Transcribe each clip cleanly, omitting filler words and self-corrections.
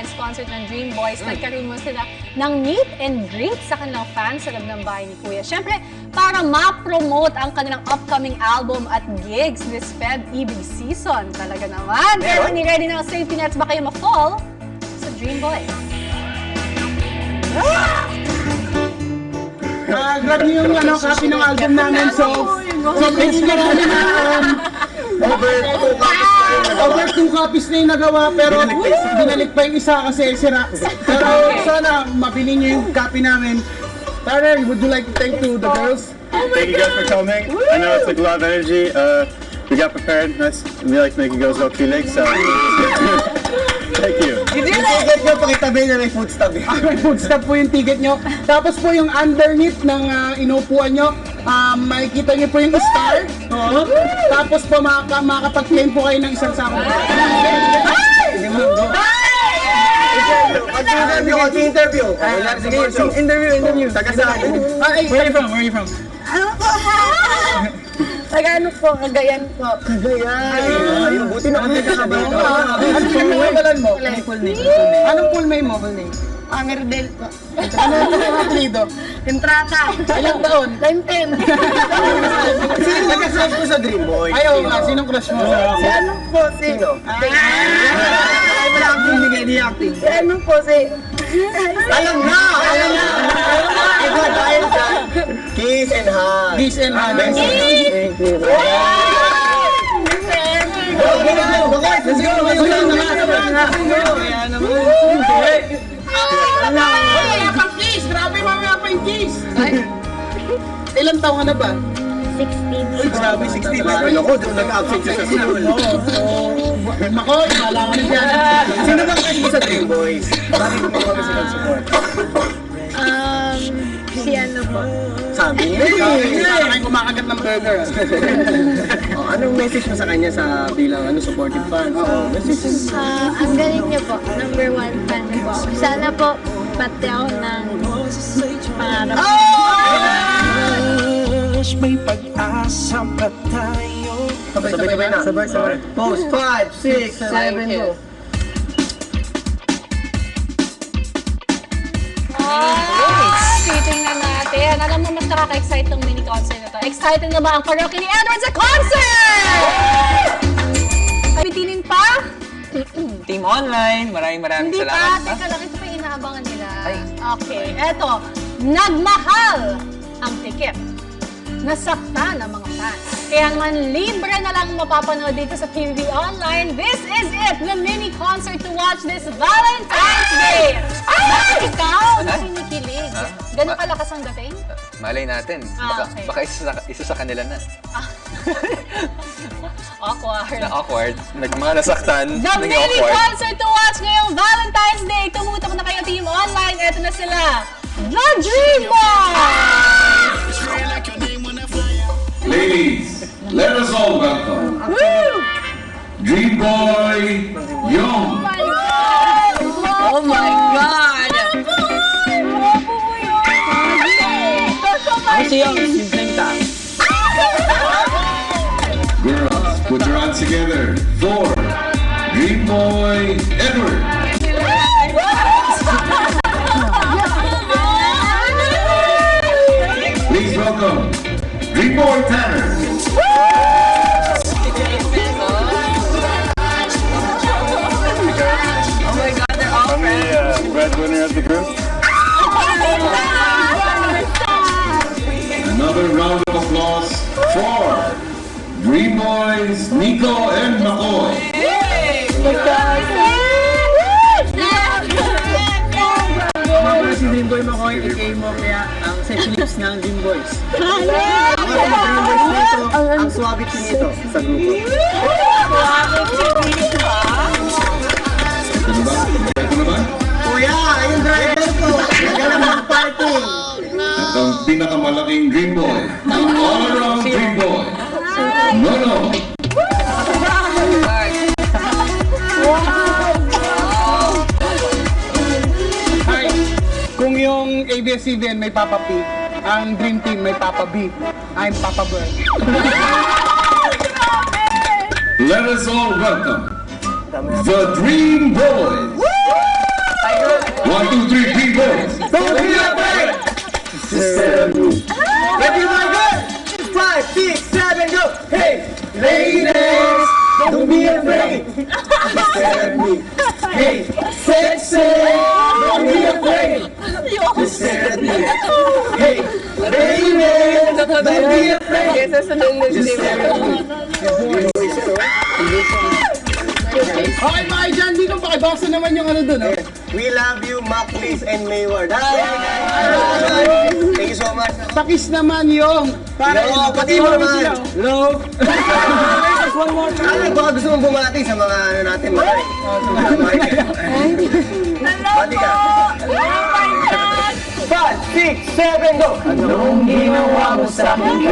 Sponsored ng Dream Boys, nagkaroon mo sila ng meet and greet sa kanilang fans sa loob ng bahay ni Kuya. Siyempre, para ma-promote ang kanilang upcoming album at gigs this Feb EB season. Talaga naman. Pero ready na ang safety nets ba kayo ma-fall sa Dream Boys? Grab niyo yung copy ng album namin. So thanks marami na. Over 2 copies na yung nagawa, pero binalik pa yung isa kasi sira. Pero sana mabili niyo yung copy namin. Tara, would you like to thank to the girls? Thank you guys for coming. I know it's like a lot of energy. We got prepared. We like making girls go kilig, so thank you. Yung ticket nyo, pakitabi na may food stub. May food stub po yung ticket nyo. Tapos po yung underneath ng inupuan nyo, makikita nyo po yung star. Tapos po makakapag-claim po kayo ng isang sako. Interview. Interview. Taga sa akin. Where are you from? Taga-ano po, Cagayan po. Yung buti na kami kakabay. Ano pinag-iwalan mo? Anong full name mo? Pangerdel po. Ano ang apelido? Entrata. Ilang taon? 10-10. Sino nag-crush mo sa Dream Boy? Ayaw nga, sinong crush mo? Si ano po, si... Ay, wala akong hindi acting. Si ano po, si... Alam na! Ito dahil sa Kiss and Hug. Kiss and Hug. Thank you. Let's go! Wala pang kiss! Grabe, mamaya pa yung kiss! Ilang taon ka na ba? 16. Grabe, 60 ba? Ako, doon nag-absent siya sa school. Makoy, wala ka na dyan. Sino bang crush mo sa Dream Boys? Bakit mo kami sila support? Si ano po. Sabi niya, para kayo kumakagat ng burger. Anong message mo sa kanya sa bilang supportive fan? Ang galing niyo po. Number 1 fan niyo po. Sana po, pati ako ng pangarap. May pag-asa pa tayo. Sabay-sabay na. Sabay-sabay. Post 5, 6, 7, go. Titingnan natin. Alam mo, mas nakaka-excite ng mini concert na to. Excited na ba ang karaoke ni Edward sa concert? Pitinin pa? Team Online, maraming Hindi salamat. pa. Teka lang, ito pa yung inaabangan nila. Okay, eto. Nagmahal ang ticket. Nasaktan ang mga fans. Kaya naman, libre na lang mapapanood dito sa PBB Online. This is it, the mini concert to watch this Valentine's Day. Bakit ikaw na kinikilig? Ganun kalakas ang dating? Malay natin. Okay. Baka isa sa kanila na. Awkward. Na-awkward. Mga nasaktan. The naging mini awkward. concert to watch ngayong Valentine's Day. Tumutok na kayo, Team Online. Eto na sila, The Dream Boys! Ladies, let us all welcome Dream Boy Young. Oh my God! Girls, put your hands together for Dream Boy Edward. Please welcome Dream Boy Tanner. I'm the breadwinner of the group. Another round of applause for Dream Boys Nico and McCoy. Mga si Dream Boy Makoy, aka mo kaya ang sexy lips ng Dream Boys. Ako sa mga Dream Boys nito, ang suavity nito sa grupo. Ito na ba? Kuya, yung driver ko. Nagala ng parking. At ang pinakamalaking Dream Boy, ang all-around Dream Boy, Nono. Hi. Kung yung ABS-CBN may Papa P, ang Dream Team may Papa B, I'm Papa Bird. Let us all welcome the Dream Boys. 2, 3, Dream Boys. Don't be afraid! Ready, my girl? 5, 6, 7, go! Hey, ladies, don't be afraid. Stare at me. Hey, sexy, don't be afraid. Stare at me. Hey, ladies, don't be afraid. Just stare at me. Okay, mga dyan, di ko pakibasa naman yung ano dun, oh. We love you, Maclis and Mayward. Thank you so much. Pakis naman yung... Hello, pati mo naman. Hello? Ano, baka gusto mong bumati sa mga ano natin, mga Pati ka. 5, 6, 7, go! Anong ginawa mo sa akin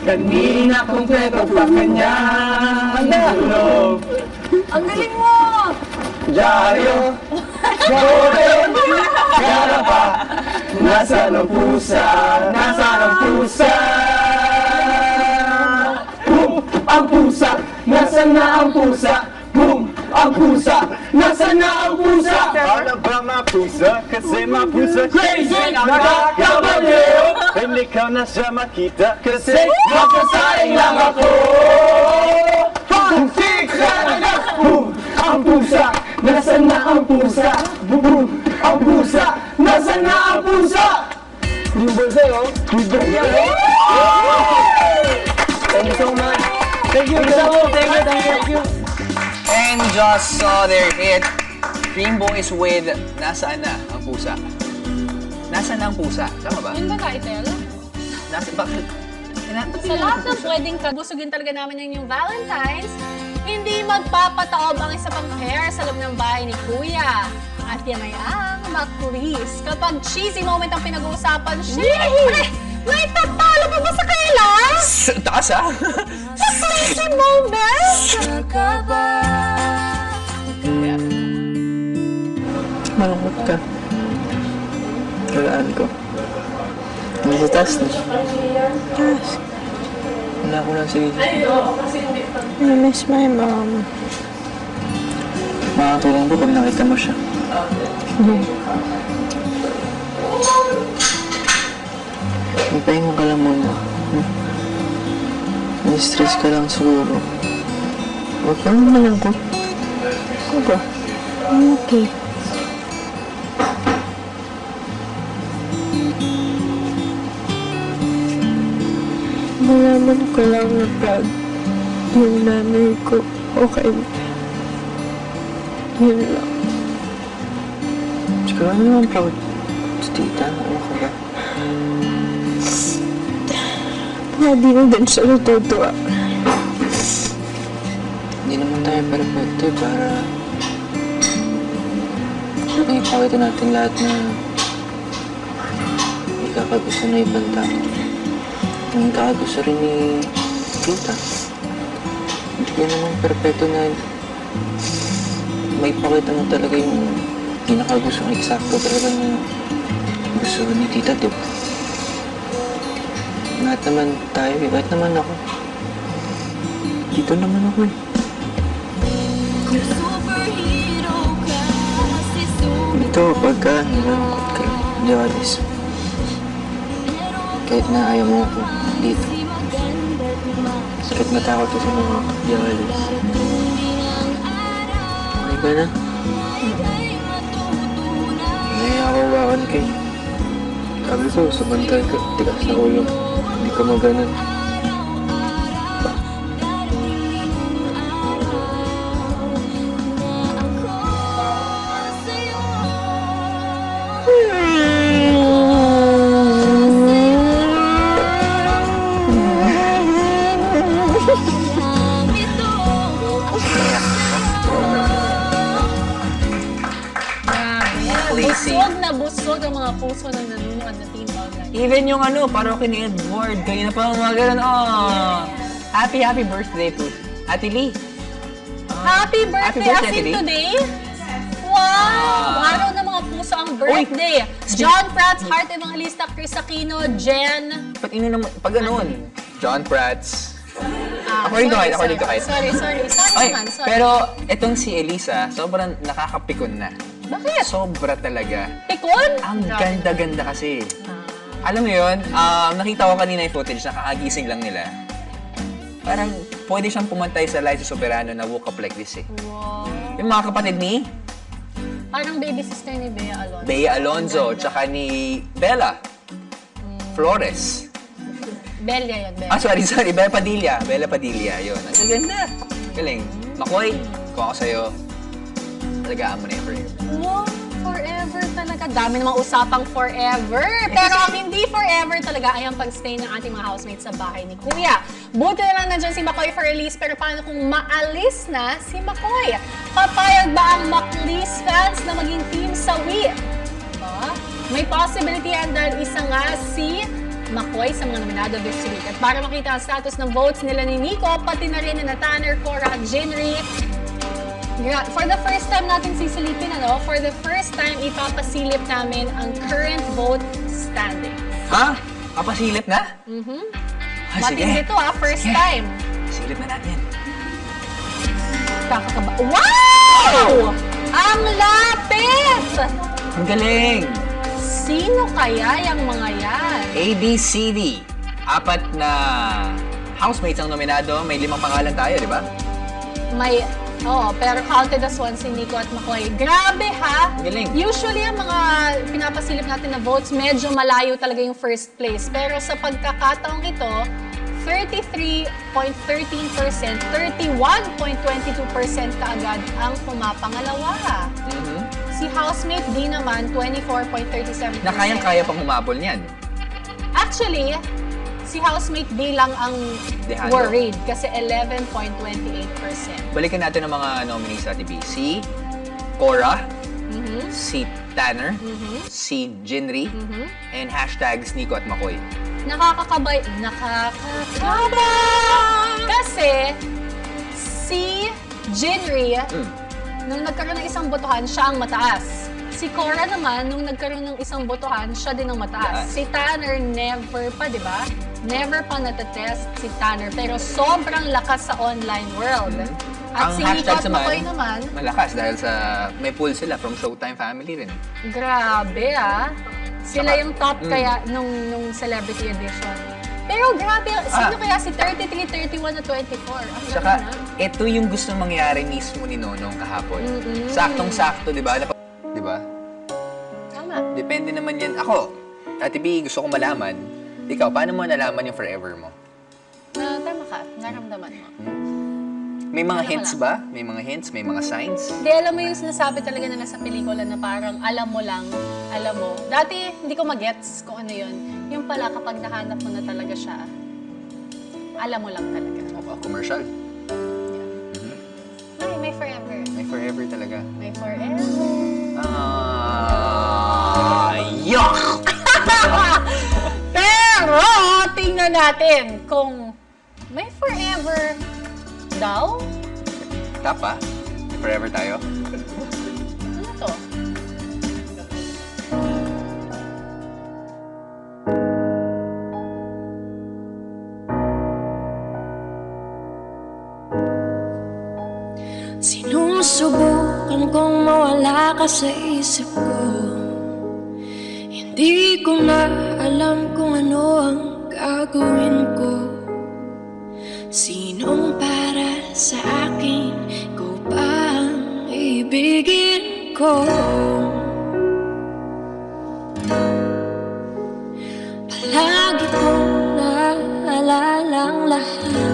Kanina kompleto pa kanya Ang galing mo! Dyaryo Bote Garapa Nasaan ang pusa? Nasaan ang pusa? Boom! Ang pusa! Nasaan na ang pusa? Boom! Ang pusa! Nasaan na ang pusa? Ano ba mapusa? Kasi mapusa Crazy! Nakakabaliw! Hindi ka na siya makita Kasi makasaing lang ako! 5, 6, 7, boom! Ang pusa! Nasaan na ang pusa? Boom! Ang pusa! Nasaan na ang pusa? Yung bulsa, oh! Thank you so much. Thank you! Thank you! And just saw their hit. Dream Boys with Nasaan na ang pusa? Nasaan na ang pusa? Tama ba? Yun ba title? Bakit? Sa lahat ng pwedeng kabusugin talaga namin yung Valentine's, hindi magpapataob ang isa pang pair sa loob ng bahay ni Kuya. At yan ay ang Maclis. Kapag cheesy moment ang pinag-uusapan, syempre, may tatalo pa ba sa kailan? Taas ah! Sa cheesy moment? Malungkot ka. Kalaan ko. Nasa taas na. Taas. Wala ko lang sige. I miss my mom. Makakatulong ko pag nakita mo siya. Magpahinga ka lang muna. Stress ka lang siguro. Huwag ka lang malungkot. Ano ba? Okay. Malaman ko lang na proud yung nanay ko okay. Yun lang. Siguro naman proud si tita. Ano ka ba? Baka di na din siya natutuwa. Hindi naman tayo perfecto para ipakita natin lahat na ikakagusto na ibang tao. Ang kakagusto rin ni tita. Hindi ko naman perfecto na may pakita mo talaga yung pinakagusto ng eksakto talaga na gusto ni tita, diba? Lahat naman tayo, kahit naman ako. Dito naman ako eh. Ito, pagka nalungkot ka, Dialis. Kahit na ayaw mo ako dito. Kahit natakot ko sa mga Dialis. Okay ka na? Naiyawawakan kayo. Sabi ko, sabantay ka, tigas na ulo. Hindi ka maganan. Busog na busog ang mga puso ng nanonood na Team Online. Even yung ano, karaoke ni Edward, kanina pa mga ganun, oh. Happy birthday po. Ate Lee. Happy birthday, as in today? Wow! Araw ng mga puso ang birthday. John Prats, Heart Evangelista, Chris Aquino, Jen. Pag ganun, John Prats. According to height. Sorry Ay, naman, sorry. pero itong si Elisa, sobrang nakakapikon na. Bakit? Sobra talaga. Pikon? Ang ganda-ganda kasi. Alam mo yun, nakita ko kanina yung footage, nakakagising lang nila. Parang pwede siyang pumantay sa Liza Soberano na woke up like this eh. Wow. Yung mga kapatid ni Parang baby sister ni Bea Alonzo. Bea Alonzo, tsaka ni Bella Flores. Bella yun, Bella. Sorry, Bella Padilla, yun. Ang ganda. Galing. Makoy, kung ako sa'yo, talagaan mo na yung forever. Wow, forever talaga. Dami namang usapang forever. Pero ang hindi forever talaga ay ang pag-stay ng ating mga housemates sa bahay ni Kuya. Buti na lang nandiyan si Makoy for release, pero paano kung maalis na si Makoy? Papayag ba ang Maclis fans na maging team sa Wii? May possibility yan dahil isa nga si Makoy sa mga nominado this week. At para makita ang status ng votes nila ni Nico, pati na rin na Tanner, Cora, Jinri, for the first time natin sisilipin, for the first time ipapasilip namin ang current vote standing. Ha? Papasilip na? Matindi to first time. Silip na natin. Kakakaba. Wow! Ang lapit! Ang galing! Sino kaya yung mga yan? ABCD. 4 na housemates ang nominado. May 5 pangalan tayo, di ba? Pero counted as one si Nico at Makoy. Grabe ha! Galing. Usually ang mga pinapasilip natin na votes, medyo malayo talaga yung first place. Pero sa pagkakataong ito, 33.13%, 31.22% kaagad ang pumapangalawa. Si housemate D naman, 24.37%. Na kayang-kaya pang humabol niyan. Actually, si housemate D lang ang Dehado. worried kasi 11.28%. Balikan natin ang mga nominees sa TV. Si Cora, si Tanner, si Jinri, and hashtags Nico at Makoy. Nakakakabay. Kasi si Jinri, nung nagkaroon ng isang botohan, siya ang mataas. Si Cora naman, nung nagkaroon ng isang botohan, siya din ang mataas. Si Tanner, never pa, di ba? Never pa natetest si Tanner, pero sobrang lakas sa online world. At Ang si Nico hashtags at Makoy naman, malakas dahil sa may pool sila from Showtime Family rin. grabe Sila yung top kaya nung celebrity edition. Pero grabe, sino kaya si 33, 31 at 24? Ang Tsaka, galing, ito yung gusto mangyari mismo ni Nonong kahapon. Saktong-sakto, di ba? Di ba? Tama. Depende naman yan. Ako, Ate B, gusto kong malaman. Ikaw, paano mo nalaman yung forever mo? Tama ka, naramdaman mo. May mga hints ba? May mga hints? May mga signs? Hindi, alam mo yung sinasabi talaga nila sa pelikula na parang alam mo lang, alam mo. Dati, hindi ko magets kung ano yun. Yung pala, kapag nahanap mo na talaga siya, alam mo lang talaga. Commercial. May forever. May forever talaga. May forever. Yuck! Pero, tingnan natin kung may forever daw. Tapa? May forever tayo? Ano to? Sinusubukan kong mawala ka sa isip ko. Hindi ko na alam kung ano ang gagawin ko. Sinong para sa akin, ikaw ba ang ibigin ko? Palagi kong naalala ang lahat.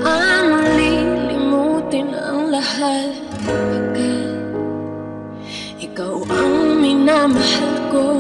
Paano lilimutin ang lahat? Pagkat ikaw ang minamahal ko,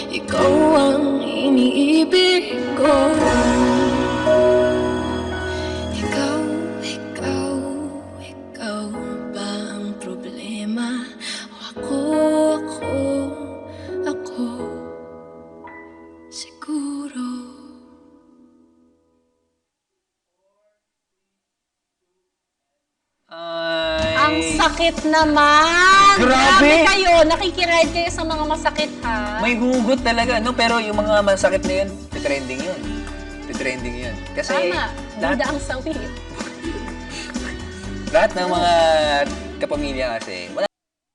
ikaw ang iniibig ko. Ikaw ba ang problema? O ako, siguro. Ang sakit naman! Grabe kayo! Nakikiride kayo sa mga masakit, ha? May hugot talaga, no? Pero yung mga masakit na yun, titrending yun. Titrending yun. Kasi, Tama. Bida ang sawi. Lahat ng mga kapamilya kasi, wala